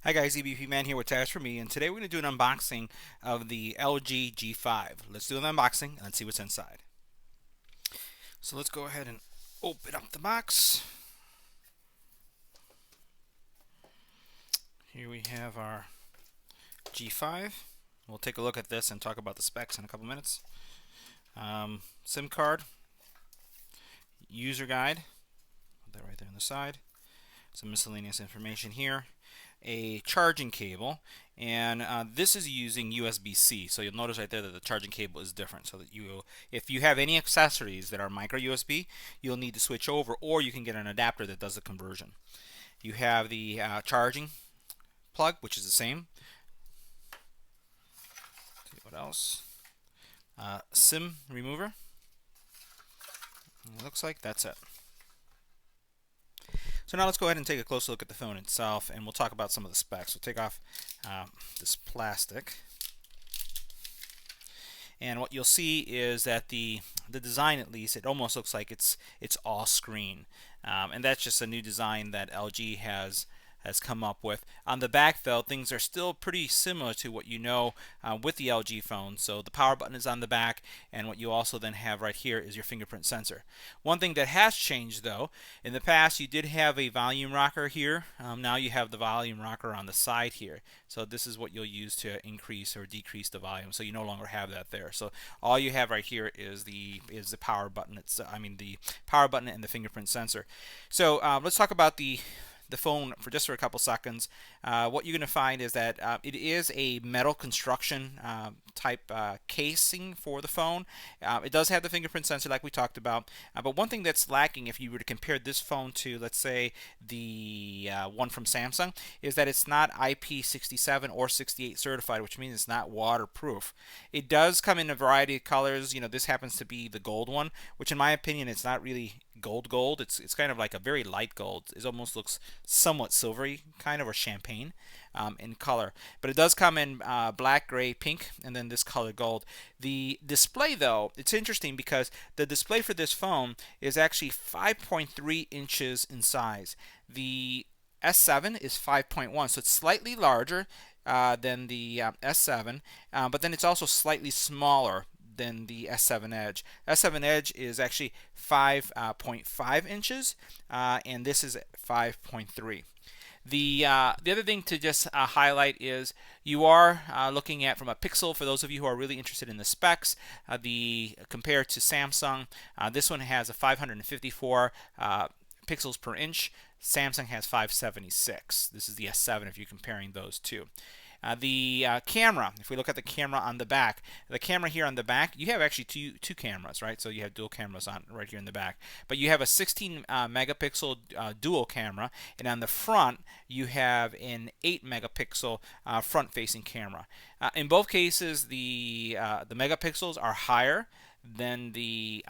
Hi guys, EBPMAN here with Task for Me, and today we're going to do an unboxing of the LG G5. Let's do an unboxing and let's see what's inside. So let's go ahead and open up the box. Here we have our G5. We'll take a look at this and talk about the specs in a couple minutes. SIM card, user guide, put that right there on the side. Some miscellaneous information here. A charging cable, and this is using USB-C. So you'll notice right there that the charging cable is different. So that if you have any accessories that are micro USB, you'll need to switch over, or you can get an adapter that does the conversion. You have the charging plug, which is the same. Let's see what else? SIM remover. It looks like that's it. So now let's go ahead and take a close look at the phone itself, and we'll talk about some of the specs. We'll take off this plastic, and what you'll see is that the design, at least, it almost looks like it's all screen, and that's just a new design that LG has come up with. On the back, though, things are still pretty similar to what you know with the LG phone. So the power button is on the back, and what you also then have right here is your fingerprint sensor. One thing that has changed, though, in the past you did have a volume rocker here. Now you have the volume rocker on the side here. So this is what you'll use to increase or decrease the volume. So you no longer have that there. So all you have right here is the power button. The power button and the fingerprint sensor. So let's talk about the phone for a couple seconds. What you're going to find is that it is a metal construction type casing for the phone. It does have the fingerprint sensor like we talked about, but one thing that's lacking if you were to compare this phone to, let's say, the one from Samsung, is that it's not IP67 or 68 certified, which means it's not waterproof. It does come in a variety of colors. This happens to be the gold one, which in my opinion it's not really gold. It's kind of like a very light gold. It almost looks somewhat silvery, kind of, or champagne in color. But it does come in black, gray, pink, and then this color gold. The display, though, it's interesting because the display for this phone is actually 5.3 inches in size. The S7 is 5.1, so it's slightly larger than the S7, but then it's also slightly smaller than the S7 Edge. S7 Edge is actually 5.5 inches, and this is 5.3. The other thing to just highlight is you are looking at, from a pixel, for those of you who are really interested in the specs, compared to Samsung, this one has a 554 pixels per inch. Samsung has 576. This is the S7 if you're comparing those two. The camera, if we look at the camera on the back, the camera here on the back, you have actually two cameras, right? So you have dual cameras on right here in the back. But you have a 16 megapixel dual camera, and on the front you have an 8 megapixel front-facing camera. In both cases, the megapixels are higher than the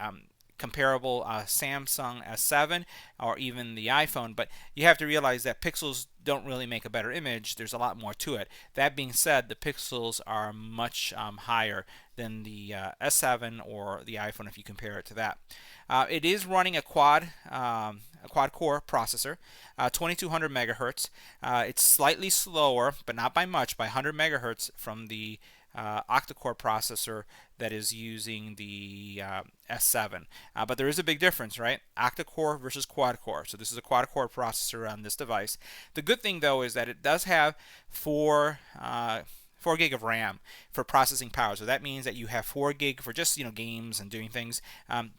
comparable Samsung S7 or even the iPhone, but you have to realize that pixels don't really make a better image. There's a lot more to it. That being said, the pixels are much higher than the S7 or the iPhone if you compare it to that. It is running a quad core processor, 2200 megahertz. It's slightly slower, but not by much, by 100 megahertz from the octa-core processor that is using the S7. But there is a big difference, right? Octa-core versus quad-core. So this is a quad-core processor on this device. The good thing, though, is that it does have 4 gig of RAM for processing power. So that means that you have 4 gig for just games and doing things.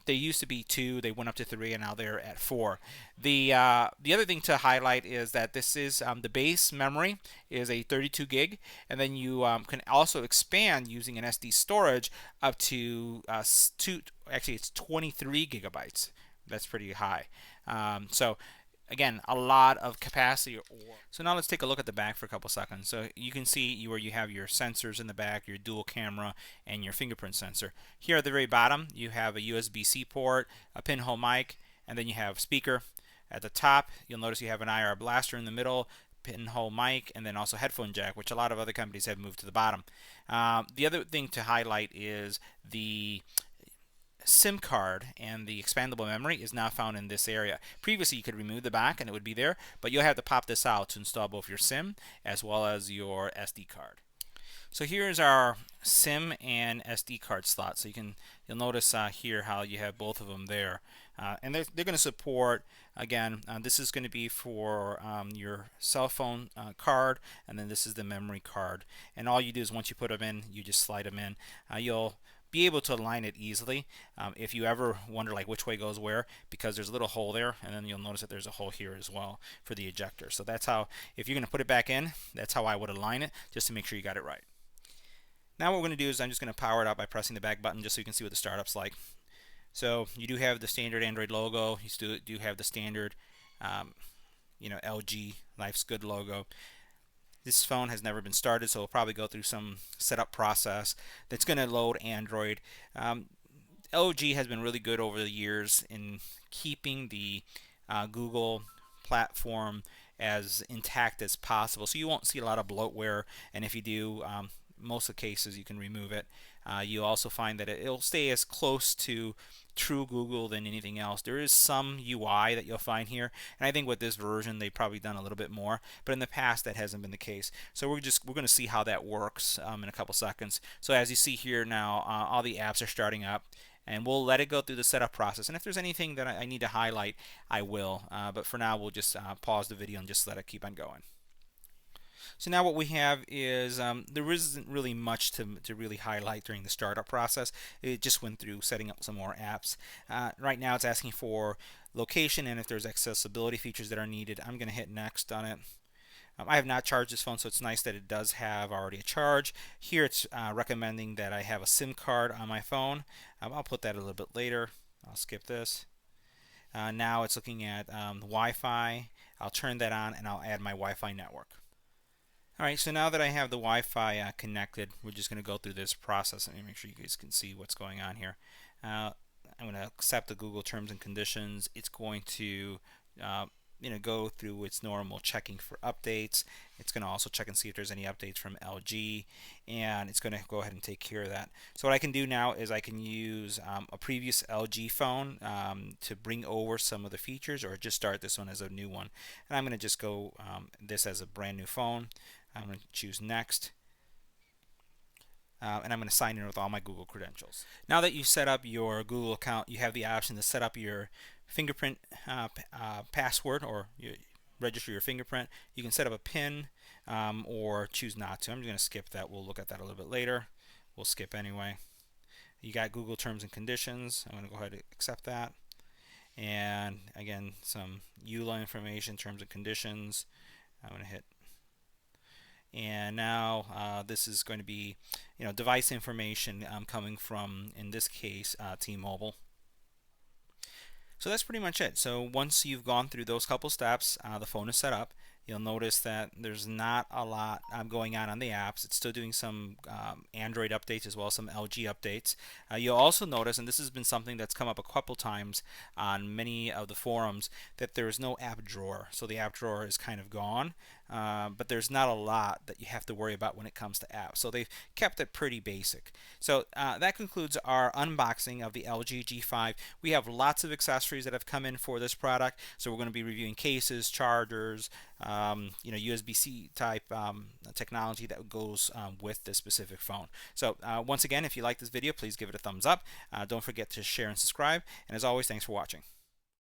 They used to be 2, they went up to 3, and now they're at 4. The other thing to highlight is that this is the base memory is a 32 gig, and then you can also expand using an SD storage up to actually it's 23 gigabytes. That's pretty high. So again, a lot of capacity. So now let's take a look at the back for a couple seconds. So you can see where you have your sensors in the back, your dual camera, and your fingerprint sensor. Here at the very bottom, you have a USB-C port, a pinhole mic, and then you have speaker. At the top, you'll notice you have an IR blaster in the middle, pinhole mic, and then also headphone jack, which a lot of other companies have moved to the bottom. The other thing to highlight is the SIM card and the expandable memory is now found in this area. Previously you could remove the back and it would be there, but you'll have to pop this out to install both your SIM as well as your SD card. So here's our SIM and SD card slot. So you'll notice here how you have both of them there, and they're going to support. Again, this is going to be for your cell phone card, and then this is the memory card. And all you do is once you put them in, you just slide them in. You'll be able to align it easily if you ever wonder like which way goes where, because there's a little hole there, and then you'll notice that there's a hole here as well for the ejector. So that's how, if you're going to put it back in, that's how I would align it, just to make sure you got it right. Now what we're going to do is I'm just going to power it up by pressing the back button just so you can see what the startup's like. So you do have the standard Android logo. You still do have the standard LG Life's Good logo. This phone has never been started, so it'll probably go through some setup process that's going to load Android. LG has been really good over the years in keeping the Google platform as intact as possible, so you won't see a lot of bloatware, and if you do, most of the cases you can remove it. You also find that it'll stay as close to true Google than anything else. There is some UI that you'll find here, and I think with this version they've probably done a little bit more, but in the past that hasn't been the case. So we're going to see how that works in a couple seconds. So as you see here now, all the apps are starting up, and we'll let it go through the setup process, and if there's anything that I need to highlight, I will, but for now we'll just pause the video and just let it keep on going. So now what we have is there isn't really much to really highlight during the startup process. It just went through setting up some more apps. Right now it's asking for location and if there's accessibility features that are needed. I'm going to hit next on it. I have not charged this phone, so it's nice that it does have already a charge. Here it's recommending that I have a SIM card on my phone. I'll put that a little bit later. I'll skip this. Now it's looking at Wi-Fi. I'll turn that on and I'll add my Wi-Fi network. Alright, so now that I have the Wi-Fi connected, we're just going to go through this process and make sure you guys can see what's going on here. I'm going to accept the Google terms and conditions. It's going to go through its normal checking for updates. It's going to also check and see if there's any updates from LG, and it's going to go ahead and take care of that. So what I can do now is I can use a previous LG phone to bring over some of the features, or just start this one as a new one. And I'm going to just go this as a brand new phone. I'm going to choose next, and I'm going to sign in with all my Google credentials. Now that you've set up your Google account, you have the option to set up your fingerprint password, or register your fingerprint. You can set up a PIN or choose not to. I'm just going to skip that. We'll look at that a little bit later. We'll skip anyway. You got Google terms and conditions. I'm going to go ahead and accept that. And again, some EULA information, terms and conditions. I'm going to hit. And now this is going to be device information coming from, in this case, T-Mobile. So that's pretty much it. So once you've gone through those couple steps, the phone is set up. You'll notice that there's not a lot going on the apps. It's still doing some Android updates as well as some LG updates. You'll also notice, and this has been something that's come up a couple times on many of the forums, that there is no app drawer. So the app drawer is kind of gone, but there's not a lot that you have to worry about when it comes to apps. So they've kept it pretty basic. So that concludes our unboxing of the LG G5. We have lots of accessories that have come in for this product. So we're going to be reviewing cases, chargers, USB-C type technology that goes with this specific phone. So once again, if you like this video, please give it a thumbs up. Don't forget to share and subscribe. And as always, thanks for watching.